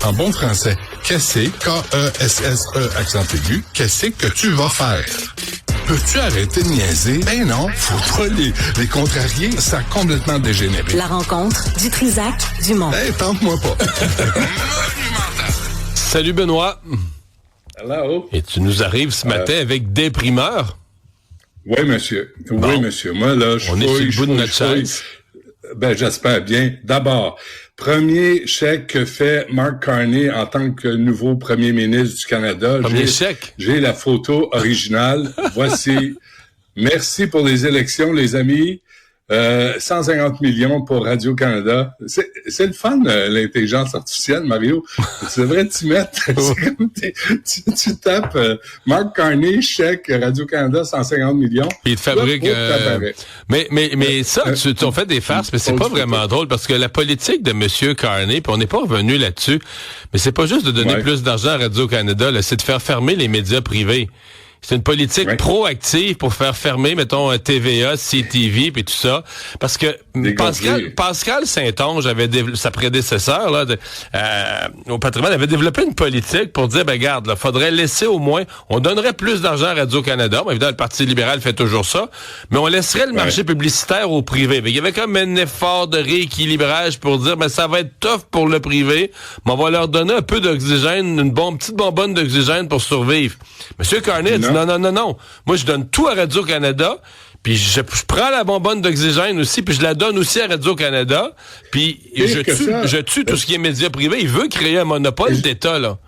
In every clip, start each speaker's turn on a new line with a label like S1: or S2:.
S1: En bon français, qu'est-ce, K-E-S-S-E, accent aigu, qu'est-ce que tu vas faire? Peux-tu arrêter de niaiser? Ben non, faut pas les contrarier, ça a complètement dégénéré.
S2: La rencontre du Trisac-Dumont.
S1: Ben, tente-moi pas.
S3: Salut Benoît.
S4: Hello.
S3: Et tu nous arrives ce matin avec des primeurs?
S4: Oui, monsieur.
S3: Bon.
S4: Oui, monsieur. Moi, là, je
S3: On est sur le bout de notre chaise.
S4: Ben, j'espère bien. D'abord, premier chèque que fait Mark Carney en tant que nouveau premier ministre du Canada.
S3: Premier chèque?
S4: J'ai la photo originale. Voici. Merci pour les élections, les amis. 150 millions pour Radio-Canada. C'est le fun, l'intelligence artificielle, Mario. Tu devrais t'y mettre. C'est comme tu tapes Mark Carney, chèque Radio-Canada, 150 millions.
S3: Puis il te fabrique... Mais ça, tu en fais des farces, mais c'est pas vraiment drôle, parce que la politique de M. Carney, puis on n'est pas revenu là-dessus, mais c'est pas juste de donner plus d'argent à Radio-Canada, là, c'est de faire fermer les médias privés. C'est une politique proactive pour faire fermer, mettons, TVA, CTV, puis tout ça. Parce que Pascal Saint-Onge avait sa prédécesseur là, au patrimoine avait développé une politique pour dire, ben regarde, là, faudrait laisser au moins, on donnerait plus d'argent à Radio-Canada. Bon, évidemment, le Parti libéral fait toujours ça, mais on laisserait le marché publicitaire au privé. Il y avait comme un effort de rééquilibrage pour dire, ben ça va être tough pour le privé, mais on va leur donner un peu d'oxygène, petite bonbonne d'oxygène pour survivre. Monsieur Carney a dit, non. Moi, je donne tout à Radio-Canada, puis je prends la bonbonne d'oxygène aussi, puis je la donne aussi à Radio-Canada, puis je tue tout ce qui est médias privés. Il veut créer un monopole d'État, là.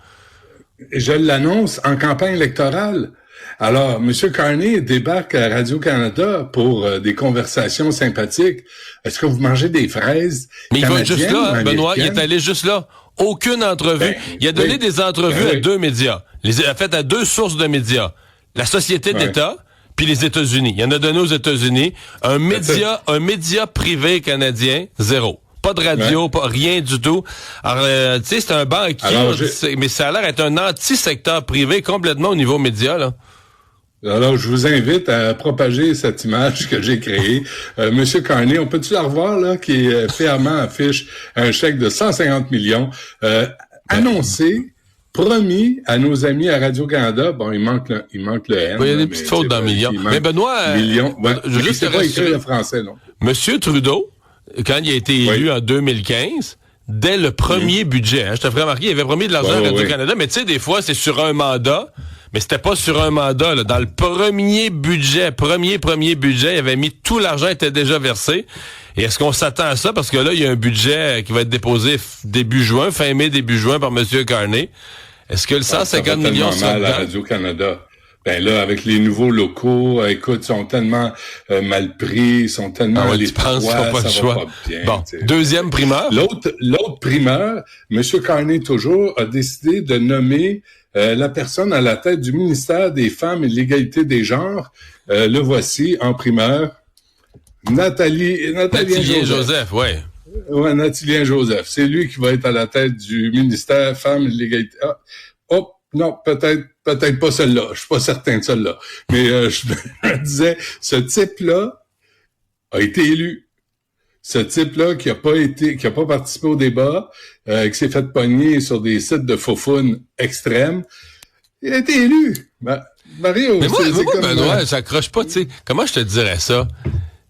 S4: Je l'annonce en campagne électorale. Alors, M. Carney débarque à Radio-Canada pour des conversations sympathiques. Est-ce que vous mangez des fraises?
S3: Mais il va juste là, Benoît, il est allé juste là. Aucune entrevue. Il a donné des entrevues à deux médias. Il a fait à deux sources de médias. La Société d'État, puis les États-Unis. Il y en a donné aux États-Unis. Un média privé canadien, zéro. Pas de radio, pas rien du tout. Alors, tu sais, c'est un banquier, mais ça a l'air d'être un anti-secteur privé complètement au niveau média, là.
S4: Alors, je vous invite à propager cette image que j'ai créée. Monsieur Carney, on peut-tu la revoir, là, qui fièrement affiche un chèque de 150 millions, annoncé, promis à nos amis à Radio-Canada. Bon, il manque le N.
S3: Il y a des petites fautes dans millions. Mais Benoît,
S4: je juste pas écrire le français, non.
S3: Monsieur Trudeau, quand il a été élu en 2015, dès le premier budget, je te ferai remarquer, il avait promis de l'argent à Radio-Canada, mais tu sais, des fois, c'est sur un mandat. Mais c'était pas sur un mandat, là. Dans le premier budget, premier budget, il avait mis tout l'argent était déjà versé. Et est-ce qu'on s'attend à ça? Parce que là, il y a un budget qui va être déposé début juin, fin mai, début juin par M. Carney. Est-ce que le 150 millions
S4: sera mal à Radio-Canada? Ben là, avec les nouveaux locaux, écoute, ils sont tellement mal pris, ils sont tellement
S3: tu penses qu'ils n'ont pas le choix. Pas bien, bon, deuxième primeur.
S4: L'autre primeur, M. Carney toujours, a décidé de nommer la personne à la tête du ministère des Femmes et de l'égalité des genres. Le voici en primeur. Nathalie
S3: Joseph, ouais.
S4: Ouais, Nathalie Joseph. C'est lui qui va être à la tête du ministère Femmes et de l'égalité. Non, peut-être pas celle-là. Je suis pas certain de celle-là. Mais je me disais, ce type-là a été élu. Ce type-là qui a pas participé au débat, qui s'est fait pogner sur des sites de faufounes extrêmes, il a été élu. Mario,
S3: mais moi, Benoît, j'accroche pas, tu sais. Comment je te dirais ça?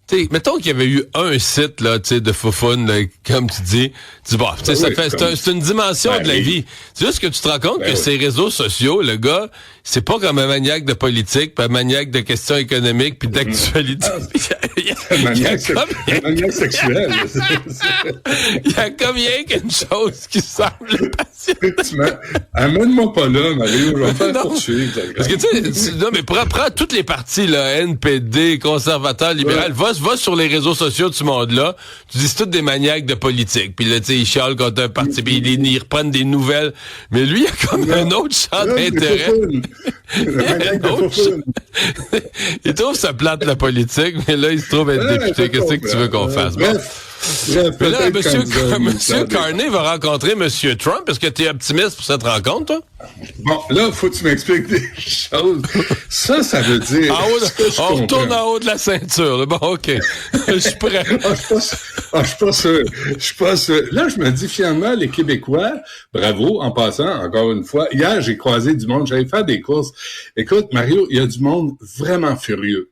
S3: T'sais, mettons qu'il y avait eu un site là, de foufoune, là, comme tu dis, c'est une dimension de la vie. C'est juste que tu te rends compte que ces réseaux sociaux, le gars, c'est pas comme un maniaque de politique, pas un maniaque de questions économiques puis d'actualité.
S4: Un maniaque sexuel.
S3: Il y a comme rien qu'une chose qui semble passionnante.
S4: Amène-moi pas là, Mario, je vais faire poursuivre.
S3: Parce que tu sais, non, mais prends toutes les partis, là, NPD, conservateurs, libéral, va sur les réseaux sociaux de ce monde-là, tu dis c'est tous des maniaques de politique. Puis là, tu sais, ils chialent contre un parti, puis ils reprennent des nouvelles. Mais lui, il a comme un autre champ d'intérêt. Il trouve ça plate, la politique, mais là, il se trouve être député. Qu'est-ce que tu veux qu'on fasse?
S4: Bref,
S3: Mais là, Monsieur Carney va rencontrer Monsieur Trump. Est-ce que tu es optimiste pour cette rencontre, toi?
S4: Bon, là, faut que tu m'expliques des choses. Ça veut dire...
S3: On retourne en haut de la ceinture. Bon, OK. Je suis prêt.
S4: Je suis pas sûr. Là, je me dis, finalement, les Québécois, bravo, en passant, encore une fois. Hier, j'ai croisé du monde, j'allais faire des courses. Écoute, Mario, il y a du monde vraiment furieux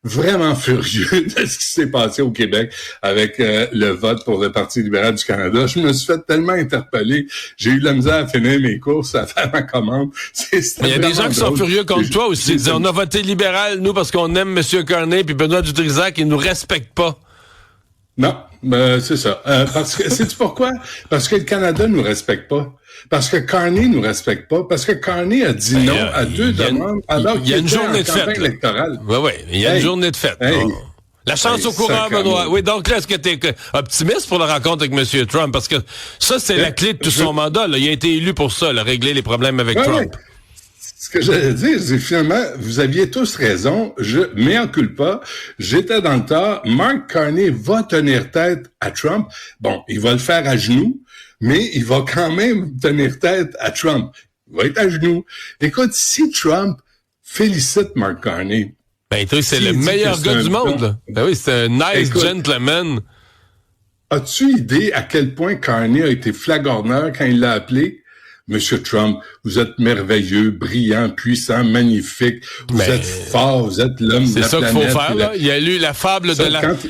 S4: de ce qui s'est passé au Québec avec le vote pour le Parti libéral du Canada. Je me suis fait tellement interpeller. J'ai eu de la misère à finir mes courses, à faire ma commande.
S3: Il y a des gens qui sont furieux contre toi aussi. Ils disent, on a voté libéral, nous, parce qu'on aime M. Carney, puis Benoît Dutrisac, il nous respecte pas.
S4: Non, c'est ça. Parce que sais-tu pourquoi? Parce que le Canada nous respecte pas. Parce que Carney nous respecte pas. Parce que Carney a dit non à deux demandes alors qu'il était en campagne électorale.
S3: Oui, il y a une journée de fête. La chance au courant, Benoît. Oui, donc là, est-ce que tu es optimiste pour la rencontre avec M. Trump? Parce que ça, c'est la clé de tout son mandat. Là. Il a été élu pour ça, là, régler les problèmes avec Trump.
S4: Ce que j'allais dire, c'est finalement, vous aviez tous raison, mea culpa, j'étais dans le tort, Mark Carney va tenir tête à Trump. Bon, il va le faire à genoux, mais il va quand même tenir tête à Trump. Il va être à genoux. Écoute, si Trump félicite Mark Carney...
S3: Ben, c'est le meilleur gars du monde, là. Ben oui, c'est un nice gentleman.
S4: As-tu idée à quel point Carney a été flagorneur quand il l'a appelé? Monsieur Trump, vous êtes merveilleux, brillant, puissant, magnifique. Vous êtes fort, vous êtes l'homme de la planète.
S3: C'est ça qu'il faut faire, là. Il a lu la fable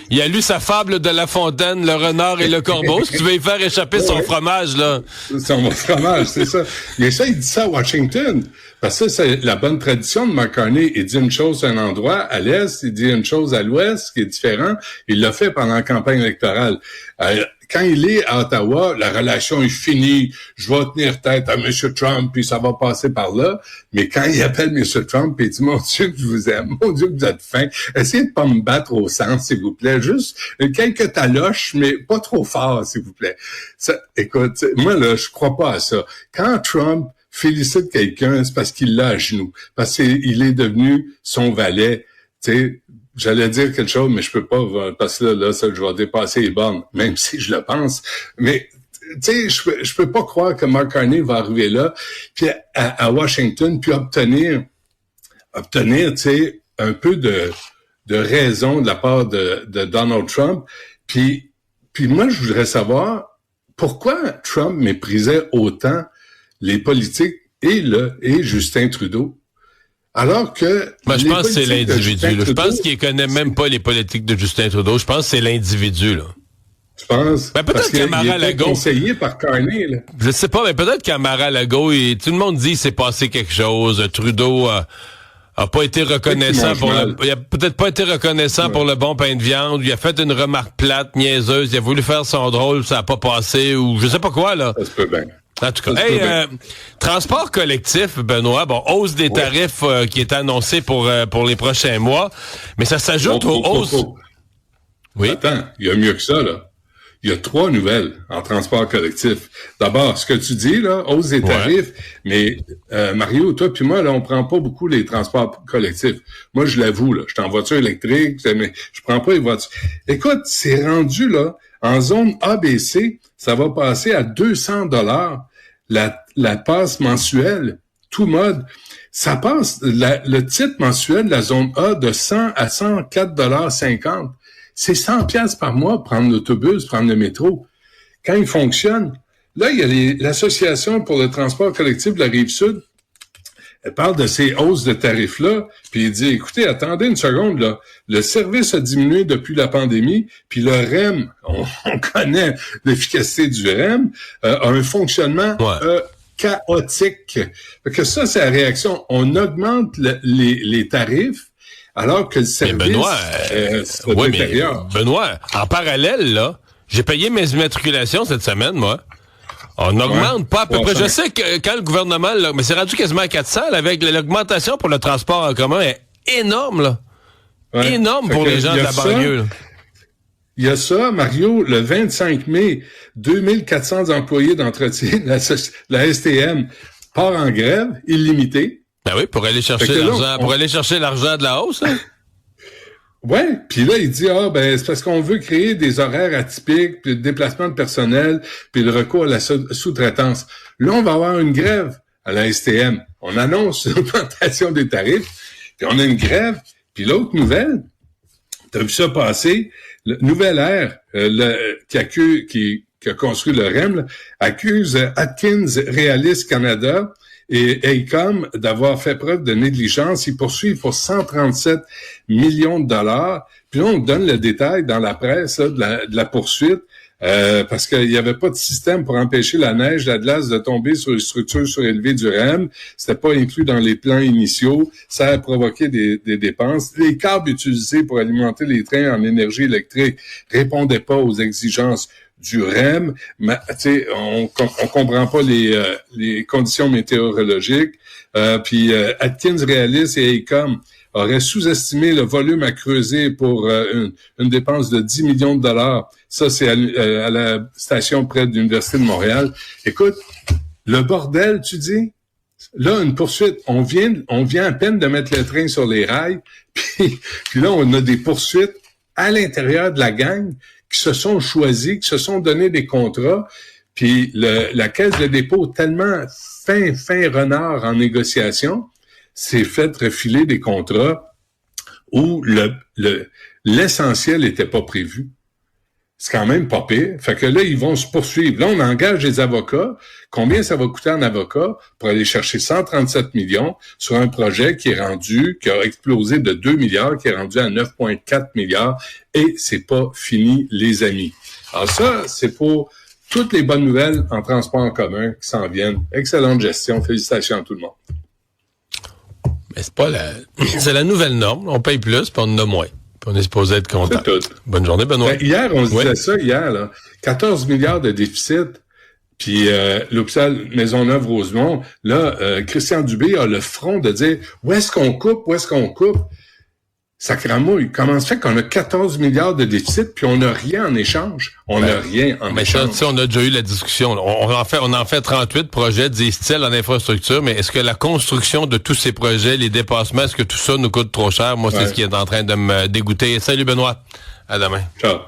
S3: il a lu sa fable de La Fontaine, le renard et le corbeau. Si tu veux y faire échapper son fromage, là.
S4: Son fromage, c'est ça. Il dit ça à Washington. Parce que c'est la bonne tradition de Mark Carney. Il dit une chose à un endroit, à l'Est, il dit une chose à l'Ouest, qui est différent. Il l'a fait pendant la campagne électorale. Quand il est à Ottawa, la relation est finie. Je vais tenir tête à M. Trump, puis ça va passer par là. Mais quand il appelle M. Trump, et il dit, mon Dieu que je vous aime, mon Dieu que vous êtes fin, essayez de pas me battre au centre, s'il vous plaît. Juste quelques taloches, mais pas trop fort, s'il vous plaît. Ça, écoute, moi, là, je crois pas à ça. Quand Trump félicite quelqu'un, c'est parce qu'il l'a à genoux. Parce qu'il est devenu son valet. Tu sais, j'allais dire quelque chose, mais je peux pas, parce que là, ça, je vais dépasser les bornes, même si je le pense. Mais, tu sais, je peux pas croire que Mark Carney va arriver là, puis à Washington, puis obtenir, tu sais, un peu de raison de la part de Donald Trump. Puis moi, je voudrais savoir pourquoi Trump méprisait autant les politiques et Justin Trudeau. Alors que...
S3: Moi, je pense que c'est l'individu. Je pense qu'il connaît même pas les politiques de Justin Trudeau. Je pense que c'est l'individu, là.
S4: Tu penses?
S3: Ben, peut-être qu'à Mar-a-Lago...
S4: conseillé par Carney, là.
S3: Je sais pas, mais peut-être qu'à Mar-a-Lago, tout le monde dit qu'il s'est passé quelque chose. Trudeau a pas été reconnaissant il a peut-être pas été reconnaissant pour le bon pain de viande. Il a fait une remarque plate, niaiseuse. Il a voulu faire son drôle, ça a pas passé, ou je sais pas quoi, là.
S4: Ça se peut bien.
S3: En tout cas, transport collectif, Benoît, hausse des tarifs qui est annoncée pour les prochains mois, mais ça s'ajoute aux hausses...
S4: Oui. Attends, il y a mieux que ça, là. Il y a 3 nouvelles en transport collectif. D'abord, ce que tu dis, là, hausse des tarifs, mais Mario, toi puis moi, là, on prend pas beaucoup les transports collectifs. Moi, je l'avoue, là, je suis en voiture électrique, mais je prends pas les voitures. Écoute, c'est rendu, là, en zone ABC, ça va passer à 200 $ la passe mensuelle, tout mode. Ça passe, le titre mensuel de la zone A de 100 à 104,50 $. C'est 100 piastres par mois, prendre l'autobus, prendre le métro. Quand il fonctionne, là, il y a l'Association pour le transport collectif de la Rive-Sud. Elle parle de ces hausses de tarifs-là, puis il dit, écoutez, attendez une seconde, là. Le service a diminué depuis la pandémie, puis le REM, on connaît l'efficacité du REM, a un fonctionnement chaotique. Fait que ça, c'est la réaction. On augmente les tarifs, alors que le service
S3: Benoît, en parallèle, là, j'ai payé mes immatriculations cette semaine, moi. On n'augmente pas à peu près. Je sais que quand le gouvernement, là, mais c'est rendu quasiment à 400, là, avec l'augmentation pour le transport en commun est énorme, là. Ouais. Énorme pour les gens de la banlieue, là.
S4: Il y a ça, Mario, le 25 mai, 2400 employés d'entretien de la STM part en grève illimitée.
S3: Ben oui, pour aller chercher l'argent, pour aller chercher l'argent de la hausse, hein?
S4: Ouais, puis là, il dit, c'est parce qu'on veut créer des horaires atypiques, puis le déplacement de personnel, puis le recours à la sous-traitance. Là, on va avoir une grève à la STM. On annonce l'augmentation des tarifs, puis on a une grève. Puis l'autre nouvelle, tu as vu ça passer, le Nouvelle Air, qui a construit le REM, là, accuse Atkins Realis Canada et AECOM d'avoir fait preuve de négligence. Ils poursuivent pour 137 millions de dollars. Puis là, on donne le détail dans la presse là, de la poursuite parce qu'il n'y avait pas de système pour empêcher la neige, la glace de tomber sur les structures surélevées du REM. C'était pas inclus dans les plans initiaux. Ça a provoqué des dépenses. Les câbles utilisés pour alimenter les trains en énergie électrique répondaient pas aux exigences du REM, mais on comprend pas les conditions météorologiques. Puis Atkins Realis et AECOM auraient sous-estimé le volume à creuser pour une dépense de 10 millions de dollars. Ça, c'est à la station près de l'Université de Montréal. Écoute, le bordel, tu dis? Là, une poursuite. On vient à peine de mettre le train sur les rails, puis là, on a des poursuites à l'intérieur de la gang qui se sont choisis, qui se sont donné des contrats, puis la Caisse de dépôt, tellement fin renard en négociation, s'est fait refiler des contrats où l'essentiel n'était pas prévu. C'est quand même pas pire. Fait que là, ils vont se poursuivre. Là, on engage des avocats. Combien ça va coûter un avocat pour aller chercher 137 millions sur un projet qui a explosé de 2 milliards, qui est rendu à 9,4 milliards, et c'est pas fini, les amis. Alors ça, c'est pour toutes les bonnes nouvelles en transport en commun qui s'en viennent. Excellente gestion. Félicitations à tout le monde.
S3: Mais c'est la nouvelle norme. On paye plus, puis on en a moins. Puis on est supposé être content.
S4: C'est tout.
S3: Bonne journée, Benoît.
S4: Hier, on se disait ça, là. 14 milliards de déficit. Puis l'hôpital Maisonneuve-Rosemont, là, Christian Dubé a le front de dire où est-ce qu'on coupe? Sacramouille, comment se fait qu'on a 14 milliards de déficit puis on n'a rien en échange? On n'a rien en échange.
S3: Mais ça, on a déjà eu la discussion. On en fait 38 projets, disent-ils, en infrastructure, mais est-ce que la construction de tous ces projets, les dépassements, est-ce que tout ça nous coûte trop cher? Moi, c'est ce qui est en train de me dégoûter. Salut Benoît. À demain.
S4: Ciao.